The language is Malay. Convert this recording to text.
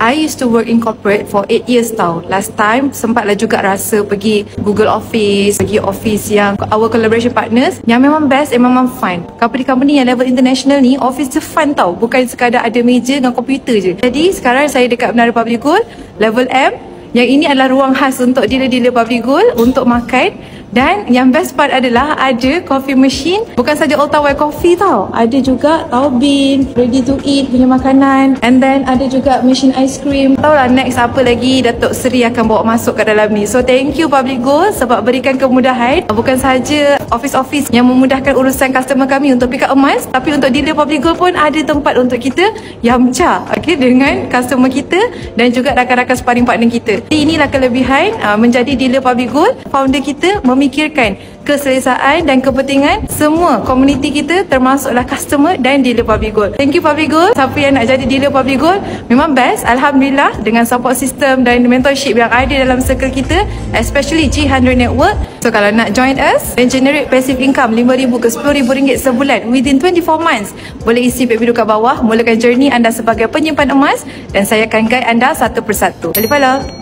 I used to work in corporate for 8 years tau. Last time, sempatlah juga rasa pergi Google Office, pergi office yang our collaboration partners yang memang best and memang fun. Company-company yang level international ni, office tu fun tau. Bukan sekadar ada meja dengan komputer je. Jadi, sekarang saya dekat Menara Public Gold, level M. Yang ini adalah ruang khas untuk dealer-dealer Public Gold untuk makan. Dan yang best part adalah ada coffee machine. Bukan saja Ultra White Coffee tau. Ada juga Taubin, ready to eat punya makanan. And then ada juga machine ice cream. Tahu lah next apa lagi Datuk Seri akan bawa masuk ke dalam ni. So thank you Public Gold sebab berikan kemudahan. Bukan saja office-office yang memudahkan urusan customer kami untuk pick up emas, tapi untuk dealer Public Gold pun ada tempat untuk kita yamcha, okay, dengan customer kita dan juga rakan-rakan sparring partner kita. Jadi inilah kelebihan menjadi dealer Public Gold. Founder kita memikirkan keselesaan dan kepentingan semua komuniti kita, termasuklah customer dan dealer Public Gold. Thank you Public Gold. Siapa yang nak jadi dealer Public Gold memang best, Alhamdulillah, dengan support system dan mentorship yang ada dalam circle kita, especially G100 Network. So kalau nak join us dan generate passive income RM5,000 ke RM10,000 sebulan within 24 months, boleh isi pin kat bawah. Mulakan journey anda sebagai penyimpan emas dan saya akan guide anda satu persatu. Boleh follow.